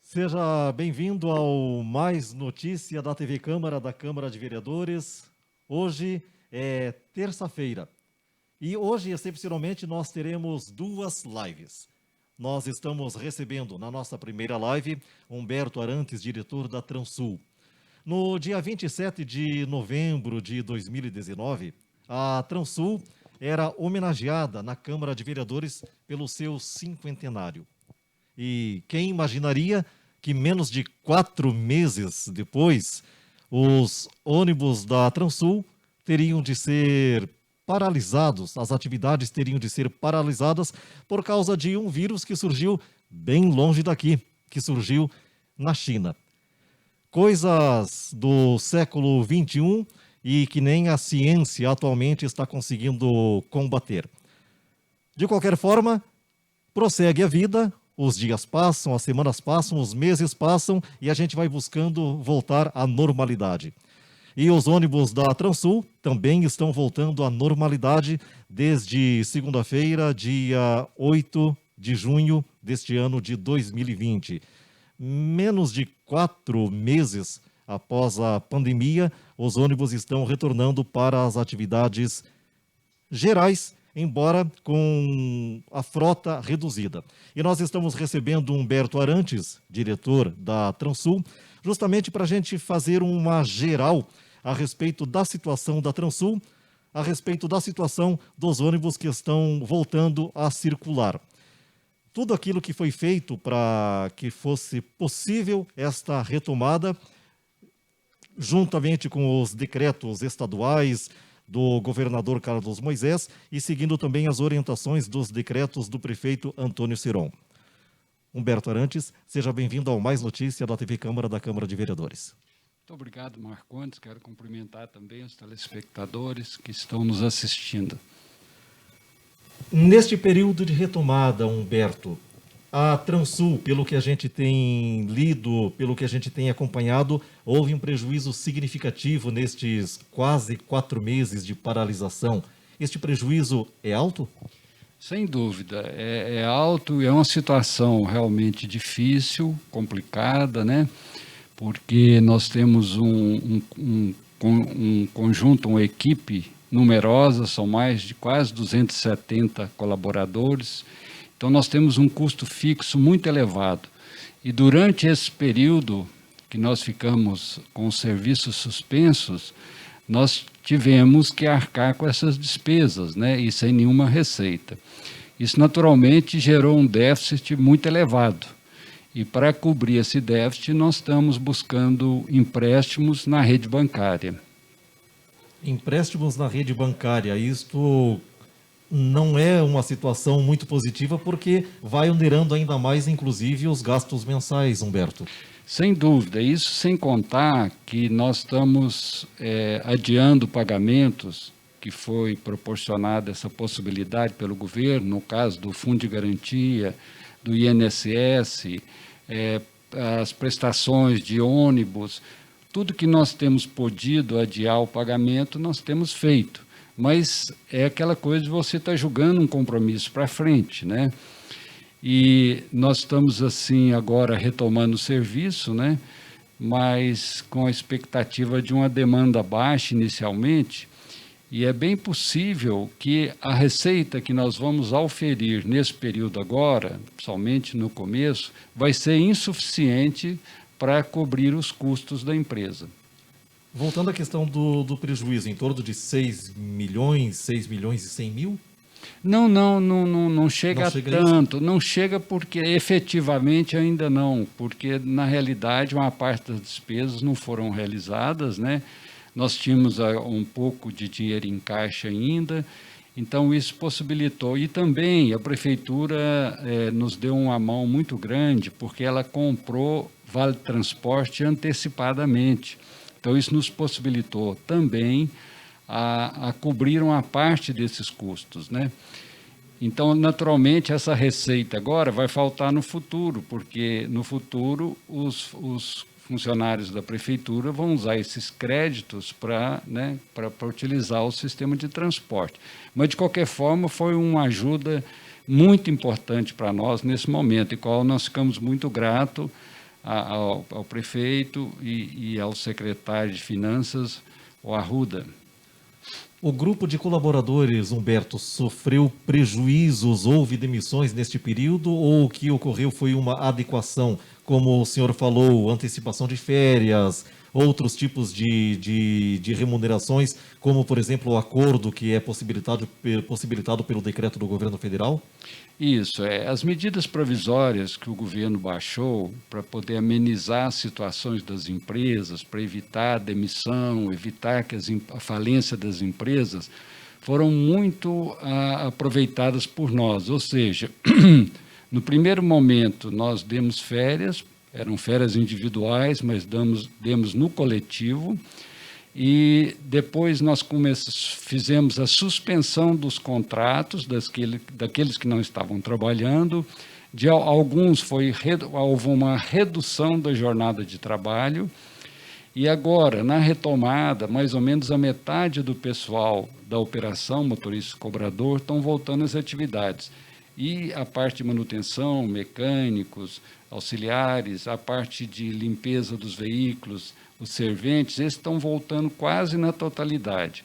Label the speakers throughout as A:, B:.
A: Seja bem-vindo ao Mais Notícia da TV Câmara, da Câmara de Vereadores. Hoje é terça-feira e hoje, excepcionalmente, nós teremos duas lives. Nós estamos recebendo, na nossa primeira live, Humberto Arantes, diretor da Transul. No dia 27 de novembro de 2019, a Transul era homenageada na Câmara de Vereadores pelo seu cinquentenário. E quem imaginaria que menos de 4 meses depois, os ônibus da Transul teriam de ser paralisados, as atividades teriam de ser paralisadas por causa de um vírus que surgiu bem longe daqui, que surgiu na China. Coisas do século XXI e que nem a ciência atualmente está conseguindo combater. De qualquer forma, prossegue a vida. Os dias passam, as semanas passam, os meses passam e a gente vai buscando voltar à normalidade. E os ônibus da Transul também estão voltando à normalidade desde segunda-feira, dia 8 de junho deste ano de 2020. Menos de 4 meses após a pandemia, os ônibus estão retornando para as atividades gerais, embora com a frota reduzida. E nós estamos recebendo Humberto Arantes, diretor da Transul, justamente para a gente fazer uma geral a respeito da situação da Transul, a respeito da situação dos ônibus que estão voltando a circular. Tudo aquilo que foi feito para que fosse possível esta retomada, juntamente com os decretos estaduais, do governador Carlos Moisés e seguindo também as orientações dos decretos do prefeito Antônio Ciron. Humberto Arantes, seja bem-vindo ao Mais Notícia da TV Câmara, da Câmara de Vereadores.
B: Muito obrigado, Marcondes. Quero cumprimentar também os telespectadores que estão nos assistindo.
A: Neste período de retomada, Humberto, a Transul, pelo que a gente tem lido, pelo que a gente tem acompanhado, houve um prejuízo significativo nestes quase 4 meses de paralisação. Este prejuízo é alto?
B: Sem dúvida, é alto e é uma situação realmente difícil, complicada, né? Porque nós temos um conjunto, uma equipe numerosa, são mais de quase 270 colaboradores. Então, nós temos um custo fixo muito elevado. E durante esse período que nós ficamos com os serviços suspensos, nós tivemos que arcar com essas despesas, né? E sem nenhuma receita. Isso, naturalmente, gerou um déficit muito elevado. E para cobrir esse déficit, nós estamos buscando empréstimos na rede bancária.
A: Empréstimos na rede bancária, isto não é uma situação muito positiva, porque vai onerando ainda mais, inclusive, os gastos mensais, Humberto.
B: Sem dúvida, isso sem contar que nós estamos adiando pagamentos, que foi proporcionada essa possibilidade pelo governo, no caso do Fundo de Garantia, do INSS, as prestações de ônibus, tudo que nós temos podido adiar o pagamento, nós temos feito. Mas é aquela coisa de você estar jogando um compromisso para frente, né? E nós estamos, assim, agora retomando o serviço, né? Mas com a expectativa de uma demanda baixa inicialmente, e é bem possível que a receita que nós vamos auferir nesse período agora, somente no começo, vai ser insuficiente para cobrir os custos da empresa.
A: Voltando à questão do prejuízo, em torno de 6 milhões e 100 mil?
B: Não chega a tanto,
A: isso?
B: não chega porque efetivamente ainda não, porque na realidade uma parte das despesas não foram realizadas, né? Nós tínhamos um pouco de dinheiro em caixa ainda, então isso possibilitou. E também a prefeitura nos deu uma mão muito grande, porque ela comprou vale transporte antecipadamente. Então isso nos possibilitou também a cobrir uma parte desses custos, né? Então, naturalmente, essa receita agora vai faltar no futuro, porque no futuro os funcionários da prefeitura vão usar esses créditos para, né, para utilizar o sistema de transporte. Mas, de qualquer forma, foi uma ajuda muito importante para nós nesse momento, e qual nós ficamos muito gratos ao prefeito e ao secretário de Finanças, o Arruda.
A: O grupo de colaboradores, Humberto, sofreu prejuízos, houve demissões neste período, ou o que ocorreu foi uma adequação, como o senhor falou, antecipação de férias, outros tipos de remunerações, como, por exemplo, o acordo que é possibilitado pelo decreto do governo federal?
B: Isso, as medidas provisórias que o governo baixou para poder amenizar as situações das empresas, para evitar a demissão, evitar que a falência das empresas, foram muito aproveitadas por nós. Ou seja, no primeiro momento nós demos férias, eram férias individuais, mas demos no coletivo, e depois nós fizemos a suspensão dos contratos daqueles que não estavam trabalhando. De alguns houve uma redução da jornada de trabalho, e agora, na retomada, mais ou menos a metade do pessoal da operação motorista cobrador estão voltando às atividades. E a parte de manutenção, mecânicos, auxiliares, a parte de limpeza dos veículos, os serventes, esses estão voltando quase na totalidade.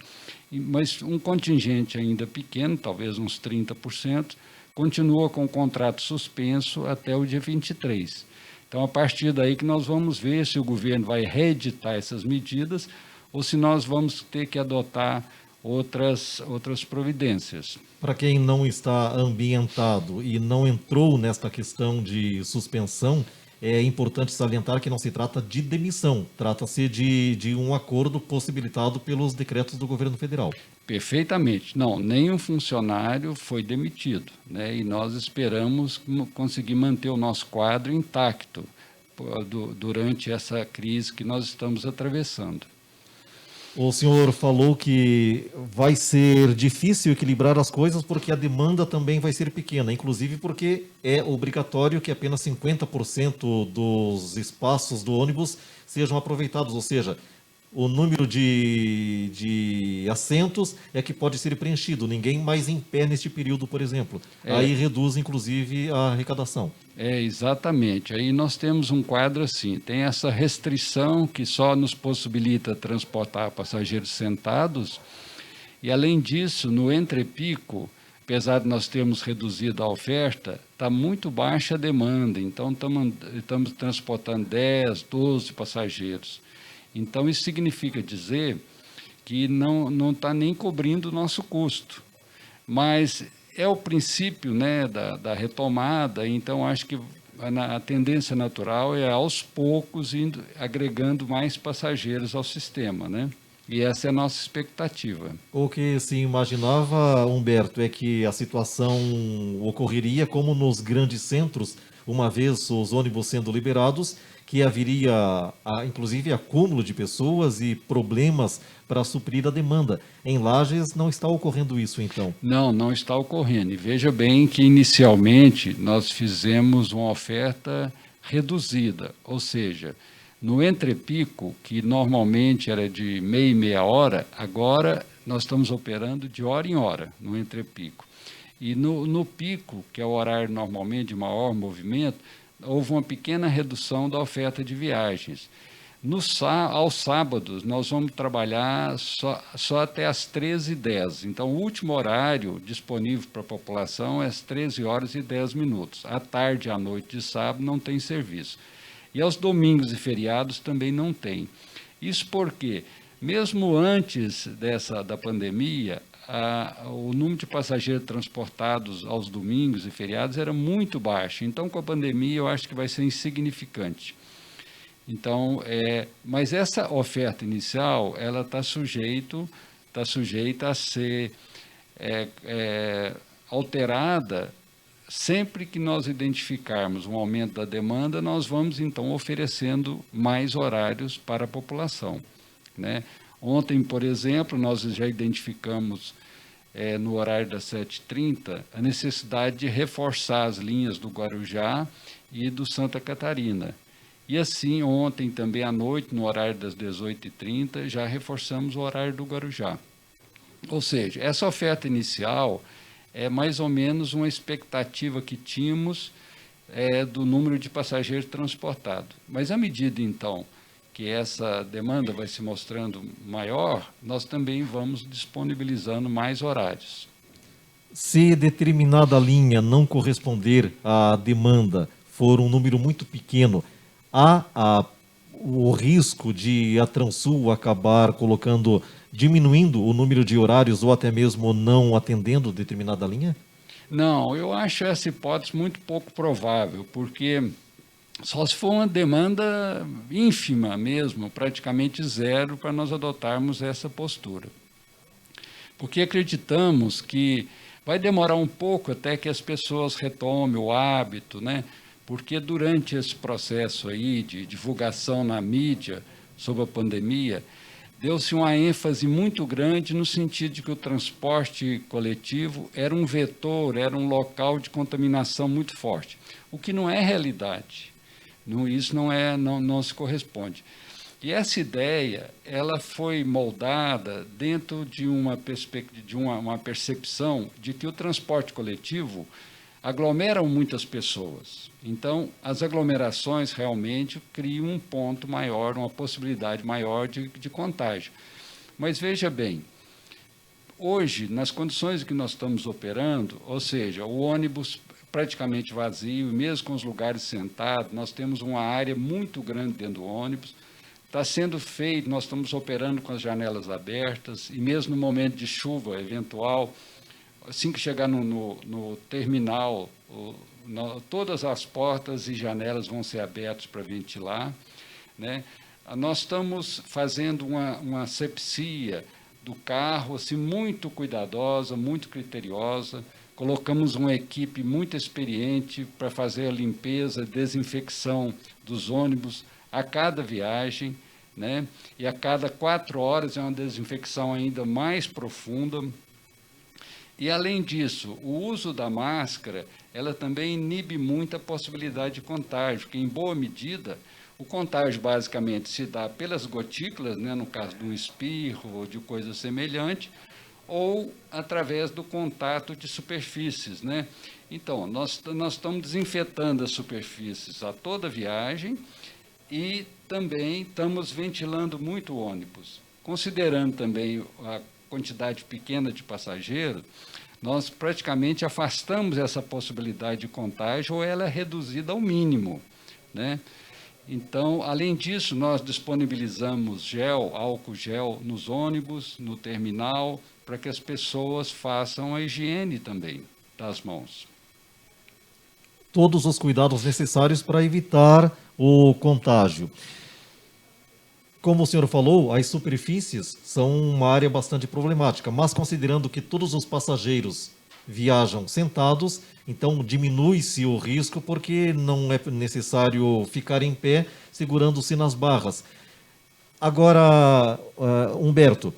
B: Mas um contingente ainda pequeno, talvez uns 30%, continua com o contrato suspenso até o dia 23. Então, a partir daí que nós vamos ver se o governo vai reeditar essas medidas ou se nós vamos ter que adotar outras providências.
A: Para quem não está ambientado e não entrou nesta questão de suspensão, é importante salientar que não se trata de demissão, trata-se de um acordo possibilitado pelos decretos do governo federal.
B: Perfeitamente. Não, nenhum funcionário foi demitido, né? E nós esperamos conseguir manter o nosso quadro intacto durante essa crise que nós estamos atravessando.
A: O senhor falou que vai ser difícil equilibrar as coisas porque a demanda também vai ser pequena, inclusive porque é obrigatório que apenas 50% dos espaços do ônibus sejam aproveitados, ou seja, o número de assentos é que pode ser preenchido, ninguém mais em pé neste período, por exemplo. Aí reduz, inclusive, a arrecadação.
B: Exatamente. Aí nós temos um quadro assim, tem essa restrição que só nos possibilita transportar passageiros sentados, e além disso, no entrepico, apesar de nós termos reduzido a oferta, está muito baixa a demanda, então estamos transportando 10, 12 passageiros. Então, isso significa dizer que não está nem cobrindo o nosso custo. Mas é o princípio, né, da retomada, então acho que a tendência natural é aos poucos indo agregando mais passageiros ao sistema, né? E essa é a nossa expectativa.
A: O que se imaginava, Humberto, é que a situação ocorreria como nos grandes centros, uma vez os ônibus sendo liberados, que haveria, inclusive, acúmulo de pessoas e problemas para suprir a demanda. Em Lages não está ocorrendo isso, então?
B: Não está ocorrendo. E veja bem que, inicialmente, nós fizemos uma oferta reduzida, ou seja, no entrepico, que normalmente era de meia hora, agora nós estamos operando de hora em hora, no entrepico. E no pico, que é o horário normalmente de maior movimento, houve uma pequena redução da oferta de viagens. Aos sábados, nós vamos trabalhar só até às 13h10. Então, o último horário disponível para a população é às 13h10. À tarde e à noite de sábado não tem serviço. E aos domingos e feriados também não tem. Isso porque, mesmo antes da pandemia, o número de passageiros transportados aos domingos e feriados era muito baixo. Então, com a pandemia, eu acho que vai ser insignificante. Então, mas essa oferta inicial, ela está sujeita a ser alterada. Sempre que nós identificarmos um aumento da demanda, nós vamos, então, oferecendo mais horários para a população, né? Ontem, por exemplo, nós já identificamos, no horário das 7h30, a necessidade de reforçar as linhas do Guarujá e do Santa Catarina. E assim, ontem também à noite, no horário das 18h30, já reforçamos o horário do Guarujá. Ou seja, essa oferta inicial é mais ou menos uma expectativa que tínhamos do número de passageiros transportados. Mas à medida, então, que essa demanda vai se mostrando maior, nós também vamos disponibilizando mais horários.
A: Se determinada linha não corresponder à demanda, for um número muito pequeno, há o risco de a Transul acabar diminuindo o número de horários ou até mesmo não atendendo determinada linha?
B: Não, eu acho essa hipótese muito pouco provável, porque só se for uma demanda ínfima mesmo, praticamente zero, para nós adotarmos essa postura. Porque acreditamos que vai demorar um pouco até que as pessoas retomem o hábito, né? Porque durante esse processo aí de divulgação na mídia sobre a pandemia, deu-se uma ênfase muito grande no sentido de que o transporte coletivo era um vetor, era um local de contaminação muito forte, o que não é realidade. Isso não se corresponde. E essa ideia, ela foi moldada dentro de uma percepção de que o transporte coletivo aglomera muitas pessoas. Então, as aglomerações realmente criam um ponto maior, uma possibilidade maior de contágio. Mas veja bem, hoje, nas condições que nós estamos operando, ou seja, o ônibus praticamente vazio, mesmo com os lugares sentados, nós temos uma área muito grande dentro do ônibus, está sendo feito, nós estamos operando com as janelas abertas, e mesmo no momento de chuva eventual, assim que chegar no terminal, todas as portas e janelas vão ser abertas para ventilar, né? Nós estamos fazendo uma asepsia do carro, assim, muito cuidadosa, muito criteriosa. Colocamos uma equipe muito experiente para fazer a limpeza, desinfecção dos ônibus a cada viagem, né? E a cada 4 horas é uma desinfecção ainda mais profunda. E, além disso, o uso da máscara, ela também inibe muito a possibilidade de contágio, que, em boa medida, o contágio basicamente se dá pelas gotículas, né, no caso de um espirro ou de coisa semelhante, ou através do contato de superfícies, né? Então, nós estamos desinfetando as superfícies a toda viagem e também estamos ventilando muito o ônibus. Considerando também a quantidade pequena de passageiros, nós praticamente afastamos essa possibilidade de contágio ou ela é reduzida ao mínimo, né? Então, além disso, nós disponibilizamos álcool gel nos ônibus, no terminal, para que as pessoas façam a higiene também das mãos.
A: Todos os cuidados necessários para evitar o contágio. Como o senhor falou, as superfícies são uma área bastante problemática, mas considerando que todos os passageiros viajam sentados, então diminui-se o risco porque não é necessário ficar em pé segurando-se nas barras. Agora, Humberto,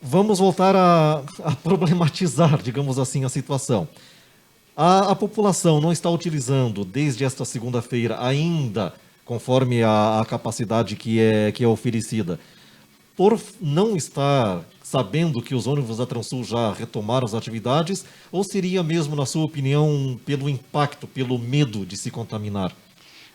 A: vamos voltar a problematizar, digamos assim, a situação. A população não está utilizando desde esta segunda-feira ainda, conforme a capacidade que é oferecida, por não estar sabendo que os ônibus da Transul já retomaram as atividades, ou seria mesmo, na sua opinião, pelo impacto, pelo medo de se contaminar?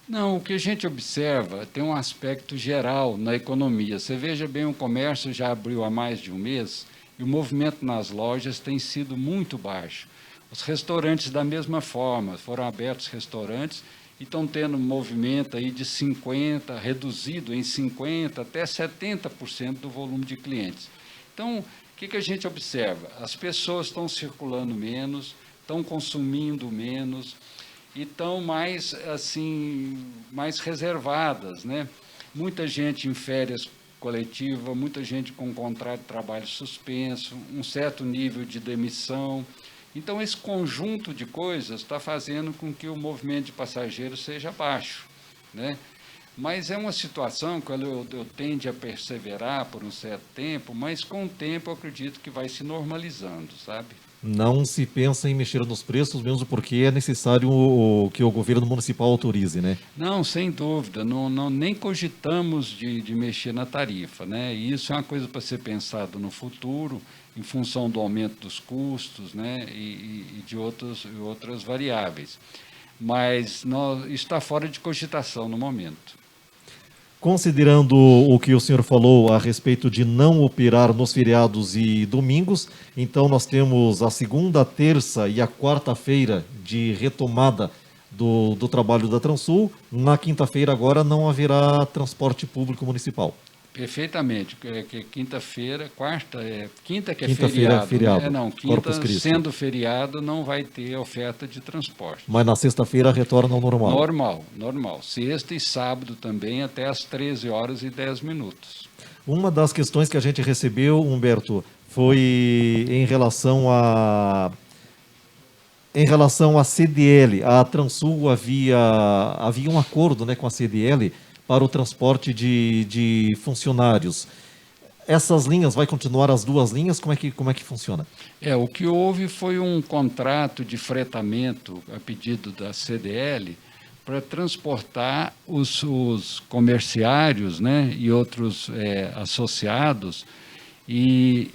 B: Não, o que a gente observa tem um aspecto geral na economia. Você veja bem, o comércio já abriu há mais de um mês e o movimento nas lojas tem sido muito baixo. Os restaurantes, da mesma forma, foram abertos restaurantes e estão tendo um movimento aí de 50%, reduzido em 50% até 70% do volume de clientes. Então, o que a gente observa? As pessoas estão circulando menos, estão consumindo menos e estão mais, assim, mais reservadas, né? Muita gente em férias coletiva, muita gente com contrato de trabalho suspenso, um certo nível de demissão. Então, esse conjunto de coisas está fazendo com que o movimento de passageiros seja baixo, né? Mas é uma situação que eu tendo a perseverar por um certo tempo, mas com o tempo eu acredito que vai se normalizando, sabe?
A: não se pensa em mexer nos preços, mesmo porque é necessário que o governo municipal autorize, né?
B: Não, sem dúvida, nem cogitamos de mexer na tarifa, né? E isso é uma coisa para ser pensado no futuro, em função do aumento dos custos, né? E de outras variáveis. Mas está fora de cogitação no momento.
A: Considerando o que o senhor falou a respeito de não operar nos feriados e domingos, então nós temos a segunda, terça e a quarta-feira de retomada do trabalho da Transul. Na quinta-feira agora não haverá transporte público municipal.
B: Perfeitamente, que quinta-feira, quinta que é
A: Quinta-feira é
B: feriado,
A: feriado,
B: né? Não,
A: Corpus
B: quinta
A: Christi.
B: sendo feriado não vai ter oferta de transporte.
A: Mas na sexta-feira retorna ao normal.
B: Normal. Sexta e sábado também até às 13 horas e 10 minutos.
A: Uma das questões que a gente recebeu, Humberto, foi em relação à CDL. A Transul havia um acordo, né, com a CDL para o transporte de funcionários. Essas linhas, vai continuar as duas linhas? Como é que funciona?
B: O que houve foi um contrato de fretamento a pedido da CDL para transportar os comerciários, né, e outros associados,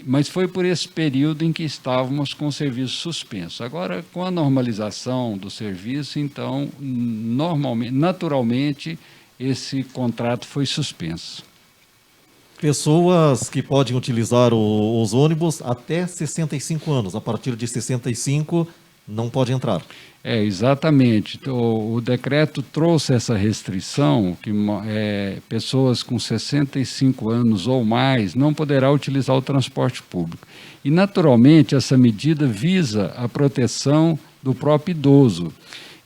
B: mas foi por esse período em que estávamos com o serviço suspenso. Agora, com a normalização do serviço, então, naturalmente, esse contrato foi suspenso.
A: Pessoas que podem utilizar os ônibus até 65 anos. A partir de 65 não pode entrar.
B: Exatamente. O decreto trouxe essa restrição que pessoas com 65 anos ou mais não poderá utilizar o transporte público. E, naturalmente, essa medida visa a proteção do próprio idoso.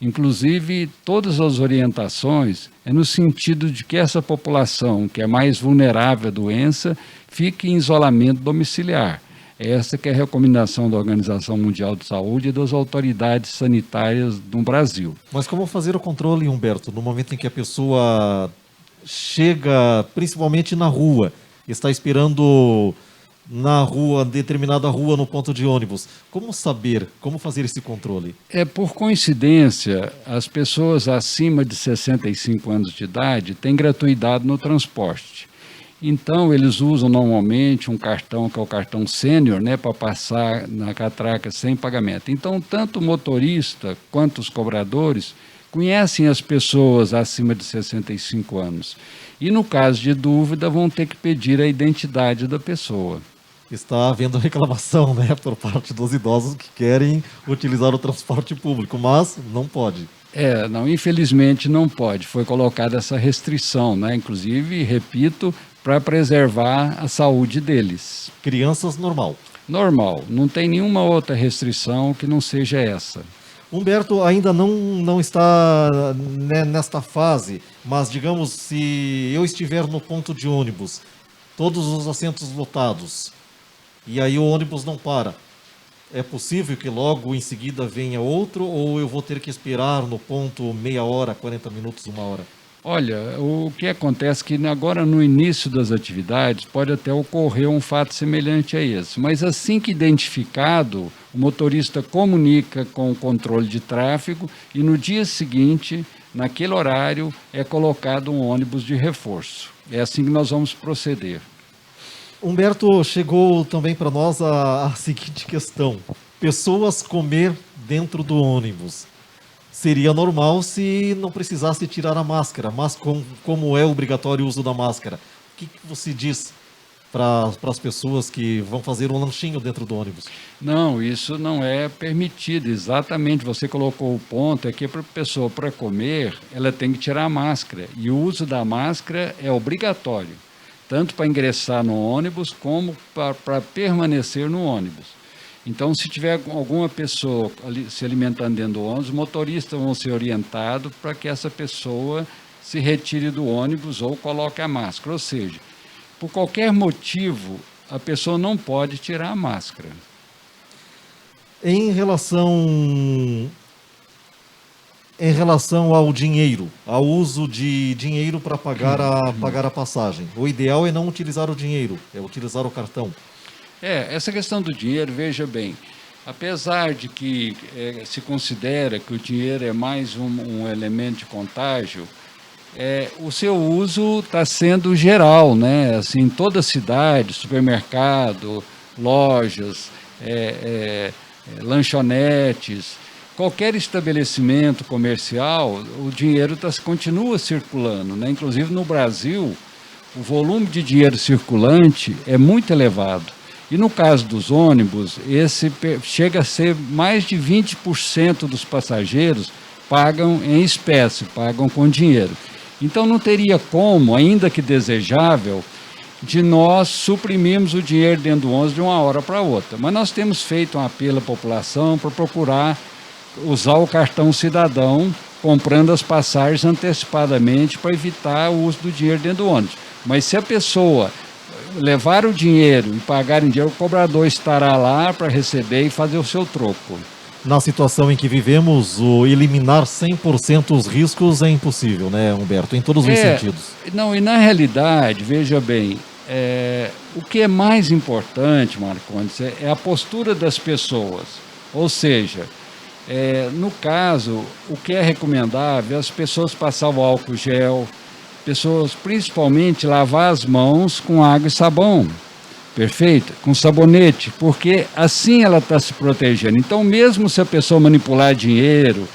B: Inclusive, todas as orientações é no sentido de que essa população, que é mais vulnerável à doença, fique em isolamento domiciliar. Essa que é a recomendação da Organização Mundial de Saúde e das autoridades sanitárias no Brasil.
A: Mas como fazer o controle, Humberto, no momento em que a pessoa chega, principalmente na rua, está esperando na rua, determinada rua, no ponto de ônibus? Como saber, como fazer esse controle?
B: Por coincidência, as pessoas acima de 65 anos de idade têm gratuidade no transporte. Então, eles usam normalmente um cartão, que é o cartão sênior, né, para passar na catraca sem pagamento. Então, tanto o motorista quanto os cobradores conhecem as pessoas acima de 65 anos. E, no caso de dúvida, vão ter que pedir a identidade da pessoa.
A: Está havendo reclamação, né, por parte dos idosos que querem utilizar o transporte público, mas não pode.
B: Não, infelizmente não pode. Foi colocada essa restrição, né? Inclusive, repito, para preservar a saúde deles.
A: Crianças, normal.
B: Normal, não tem nenhuma outra restrição que não seja essa.
A: Humberto ainda não está, né, nesta fase, mas digamos, se eu estiver no ponto de ônibus, todos os assentos lotados, e aí o ônibus não para, é possível que logo em seguida venha outro, ou eu vou ter que esperar no ponto meia hora, 40 minutos, uma hora?
B: Olha, o que acontece é que agora no início das atividades pode até ocorrer um fato semelhante a esse, mas assim que identificado, o motorista comunica com o controle de tráfego e no dia seguinte, naquele horário, é colocado um ônibus de reforço. É assim que nós vamos proceder.
A: Humberto, chegou também para nós a seguinte questão: pessoas comer dentro do ônibus. Seria normal se não precisasse tirar a máscara, mas como é obrigatório o uso da máscara, o que você diz para as pessoas que vão fazer um lanchinho dentro do ônibus?
B: Não, isso não é permitido, exatamente, você colocou o ponto, é que para a pessoa, para comer, ela tem que tirar a máscara, e o uso da máscara é obrigatório, tanto para ingressar no ônibus, como para permanecer no ônibus. Então, se tiver alguma pessoa se alimentando dentro do ônibus, os motoristas vão ser orientados para que essa pessoa se retire do ônibus ou coloque a máscara. Ou seja, por qualquer motivo, a pessoa não pode tirar a máscara.
A: Em relação ao dinheiro, ao uso de dinheiro para pagar a passagem, o ideal é não utilizar o dinheiro, é utilizar o cartão.
B: Essa questão do dinheiro, veja bem, Apesar de que se considera que o dinheiro é mais um elemento de contágio, o seu uso está sendo geral, né? Assim, toda cidade, supermercado, lojas, lanchonetes, qualquer estabelecimento comercial, o dinheiro continua circulando, né? Inclusive no Brasil, o volume de dinheiro circulante é muito elevado. E no caso dos ônibus, esse chega a ser mais de 20% dos passageiros pagam em espécie, pagam com dinheiro. Então não teria como, ainda que desejável, de nós suprimirmos o dinheiro dentro do ônibus de uma hora para outra. Mas nós temos feito um apelo à população para procurar usar o cartão cidadão, comprando as passagens antecipadamente para evitar o uso do dinheiro dentro do ônibus. Mas se a pessoa levar o dinheiro e pagar em dinheiro, o cobrador estará lá para receber e fazer o seu troco.
A: Na situação em que vivemos, o eliminar 100% os riscos é impossível, né, Humberto? Em todos os sentidos.
B: Não, e na realidade, veja bem, o que é mais importante, Marcondes, é a postura das pessoas. Ou seja, no caso, o que é recomendável é as pessoas passarem o álcool gel, pessoas principalmente lavar as mãos com água e sabão. Perfeito? Com sabonete, porque assim ela está se protegendo. Então, mesmo se a pessoa manipular dinheiro,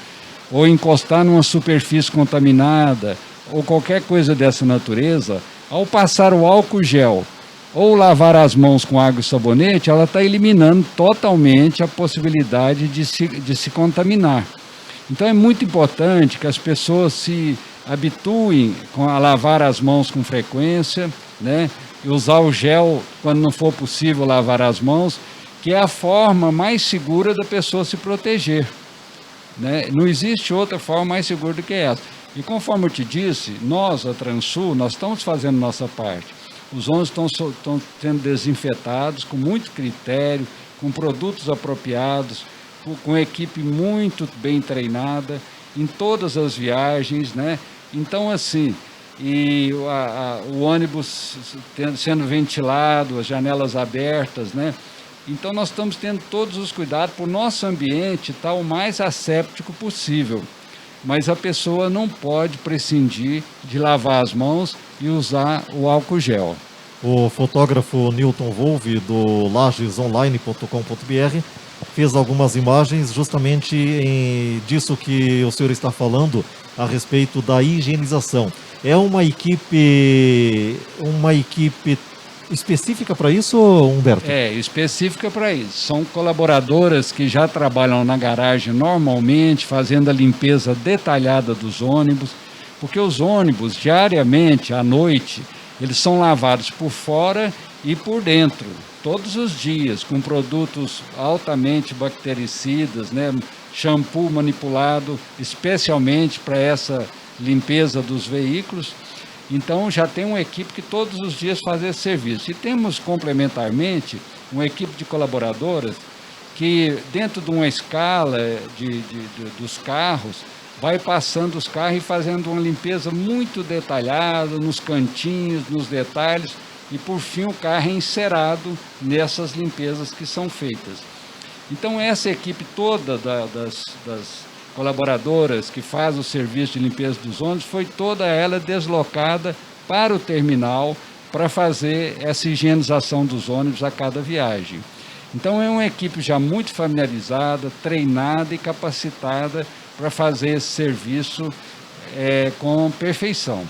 B: ou encostar numa superfície contaminada, ou qualquer coisa dessa natureza, ao passar o álcool gel, ou lavar as mãos com água e sabonete, ela está eliminando totalmente a possibilidade de se contaminar. Então, é muito importante que as pessoas se habituem a lavar as mãos com frequência, né? E usar o gel quando não for possível lavar as mãos, que é a forma mais segura da pessoa se proteger, né? Não existe outra forma mais segura do que essa. E conforme eu te disse, nós, a Transul, nós estamos fazendo nossa parte. Os ônibus estão sendo desinfetados com muito critério, com produtos apropriados, com equipe muito bem treinada, em todas as viagens, né? Então, assim, e o ônibus sendo ventilado, as janelas abertas, né? Então nós estamos tendo todos os cuidados para o nosso ambiente estar o mais asséptico possível. Mas a pessoa não pode prescindir de lavar as mãos e usar o álcool gel.
A: O fotógrafo Newton Wolve, do lagesonline.com.br, fez algumas imagens justamente disso que o senhor está falando a respeito da higienização. É uma equipe específica para isso, Humberto?
B: Específica para isso. São colaboradoras que já trabalham na garagem normalmente, fazendo a limpeza detalhada dos ônibus, porque os ônibus, diariamente, à noite, eles são lavados por fora e por dentro, todos os dias, com produtos altamente bactericidas, né? Shampoo manipulado especialmente para essa limpeza dos veículos. Então já tem uma equipe que todos os dias faz esse serviço. E temos complementarmente uma equipe de colaboradoras que dentro de uma escala dos carros vai passando os carros e fazendo uma limpeza muito detalhada nos cantinhos, nos detalhes, e por fim o carro é encerado nessas limpezas que são feitas. Então essa equipe toda das colaboradoras que faz o serviço de limpeza dos ônibus, foi toda ela deslocada para o terminal para fazer essa higienização dos ônibus a cada viagem. Então é uma equipe já muito familiarizada, treinada e capacitada para fazer esse serviço com perfeição.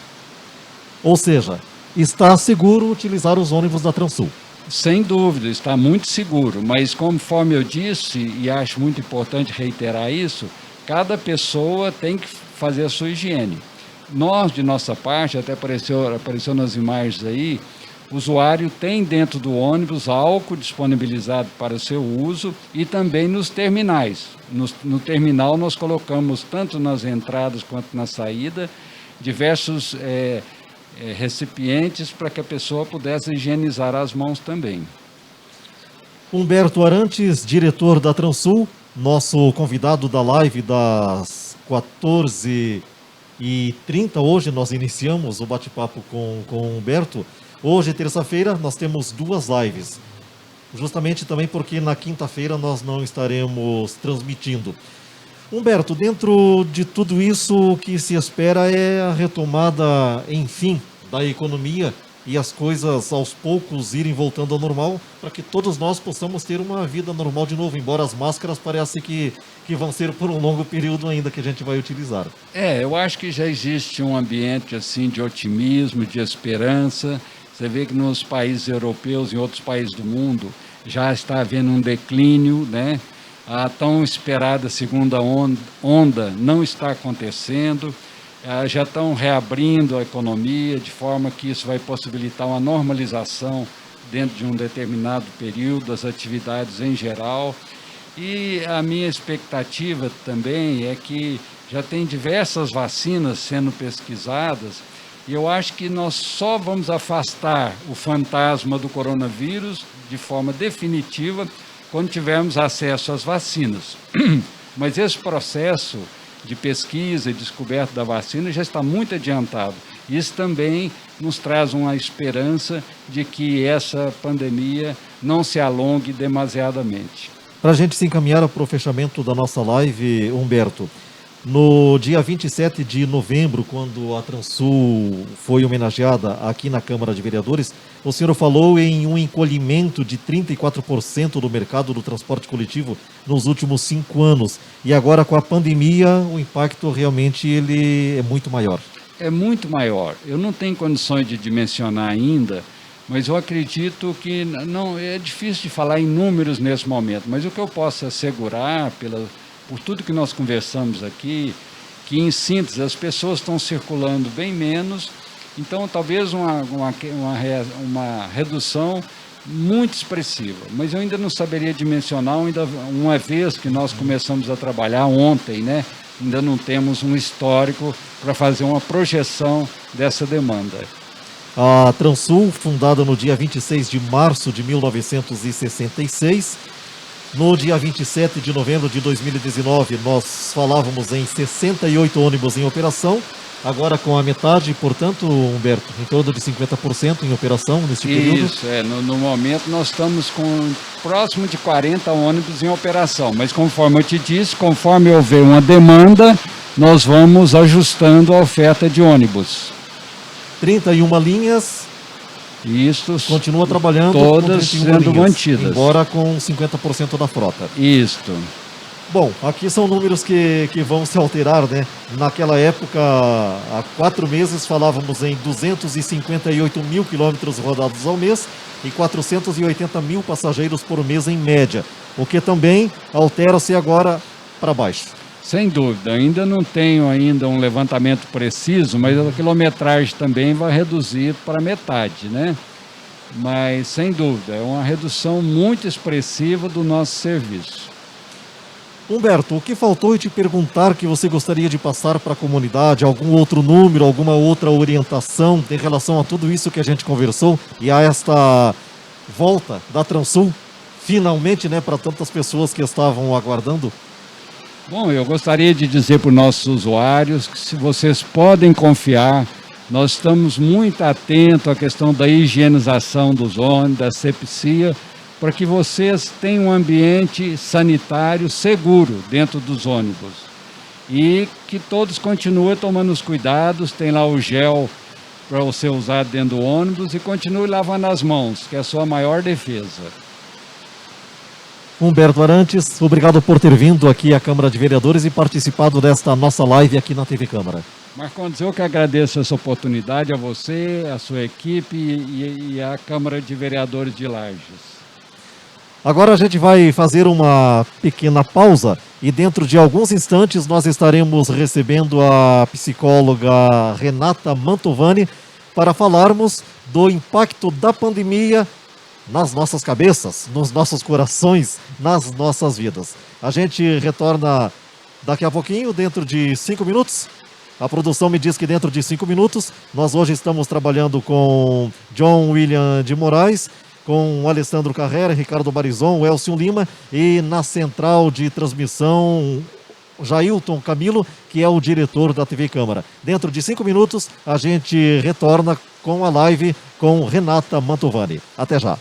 A: Ou seja, está seguro utilizar os ônibus da Transul?
B: Sem dúvida, está muito seguro, mas conforme eu disse, e acho muito importante reiterar isso, cada pessoa tem que fazer a sua higiene. Nós, de nossa parte, até apareceu nas imagens aí, o usuário tem dentro do ônibus álcool disponibilizado para o seu uso e também nos terminais. No terminal nós colocamos, tanto nas entradas quanto na saída, diversos recipientes para que a pessoa pudesse higienizar as mãos também.
A: Humberto Arantes, diretor da Transul, nosso convidado da live das 14h30. Hoje nós iniciamos o bate-papo com o Humberto. Hoje, terça-feira, nós temos duas lives. justamente também porque na quinta-feira nós não estaremos transmitindo. Humberto, dentro de tudo isso, o que se espera é a retomada, enfim, da economia e as coisas aos poucos irem voltando ao normal, para que todos nós possamos ter uma vida normal de novo, embora as máscaras parece que vão ser por um longo período ainda que a gente vai utilizar.
B: Eu acho que já existe um ambiente assim de otimismo, de esperança. Você vê que nos países europeus e outros países do mundo já está havendo um declínio, né? A tão esperada segunda onda não está acontecendo. Já estão reabrindo a economia, de forma que isso vai possibilitar uma normalização dentro de um determinado período das atividades em geral. E a minha expectativa também é que já tem diversas vacinas sendo pesquisadas, e eu acho que nós só vamos afastar o fantasma do coronavírus de forma definitiva quando tivermos acesso às vacinas. Mas esse processo de pesquisa e descoberta da vacina já está muito adiantado. Isso também nos traz uma esperança de que essa pandemia não se alongue demasiadamente.
A: Para a gente se encaminhar para o fechamento da nossa live, Humberto, no dia 27 de novembro, quando a Transul foi homenageada aqui na Câmara de Vereadores, o senhor falou em um encolhimento de 34% do mercado do transporte coletivo nos últimos 5 anos. E agora, com a pandemia, o impacto realmente ele é muito maior.
B: É muito maior. Eu não tenho condições de dimensionar ainda, mas eu acredito que não é difícil de falar em números nesse momento. Mas o que eu posso assegurar, por tudo que nós conversamos aqui, que em síntese as pessoas estão circulando bem menos, então talvez uma redução muito expressiva, mas eu ainda não saberia dimensionar, uma vez que nós começamos a trabalhar ontem, né? Ainda não temos um histórico para fazer uma projeção dessa demanda.
A: A Transul, fundada no dia 26 de março de 1966, no dia 27 de novembro de 2019, nós falávamos em 68 ônibus em operação, agora com a metade, portanto, Humberto, em torno de 50% em operação neste período.
B: Isso, no momento nós estamos com próximo de 40 ônibus em operação, mas conforme eu te disse, conforme houver uma demanda, nós vamos ajustando a oferta de ônibus.
A: 31 linhas.
B: Isso.
A: Continua trabalhando.
B: Todas sendo mantidas.
A: Embora com 50% da frota.
B: Isto.
A: Bom, aqui são números que vão se alterar, né? Naquela época, há 4 meses, falávamos em 258 mil quilômetros rodados ao mês e 480 mil passageiros por mês em média, o que também altera-se agora para baixo.
B: Sem dúvida, ainda não tenho um levantamento preciso, mas a quilometragem também vai reduzir para metade, né? Mas, sem dúvida, é uma redução muito expressiva do nosso serviço.
A: Humberto, o que faltou te perguntar que você gostaria de passar para a comunidade? Algum outro número, alguma outra orientação em relação a tudo isso que a gente conversou e a esta volta da Transul, finalmente, né, para tantas pessoas que estavam aguardando?
B: Bom, eu gostaria de dizer para os nossos usuários que se vocês podem confiar, nós estamos muito atentos à questão da higienização dos ônibus, da asepsia, para que vocês tenham um ambiente sanitário seguro dentro dos ônibus. E que todos continuem tomando os cuidados, tem lá o gel para você usar dentro do ônibus e continue lavando as mãos, que é a sua maior defesa.
A: Humberto Arantes, obrigado por ter vindo aqui à Câmara de Vereadores e participado desta nossa live aqui na TV Câmara.
B: Marcondes, eu que agradeço essa oportunidade a você, a sua equipe e à Câmara de Vereadores de Lages.
A: Agora a gente vai fazer uma pequena pausa e dentro de alguns instantes nós estaremos recebendo a psicóloga Renata Mantovani para falarmos do impacto da pandemia nas nossas cabeças, nos nossos corações, nas nossas vidas. A gente retorna daqui a pouquinho, dentro de 5 minutos. A produção me diz que dentro de 5 minutos. Nós hoje estamos trabalhando com John William de Moraes, com o Alessandro Carrera, Ricardo Barizon, o Elcio Lima e na central de transmissão Jailton Camilo, que é o diretor da TV Câmara. Dentro de 5 minutos a gente retorna com a live com Renata Mantovani. Até já.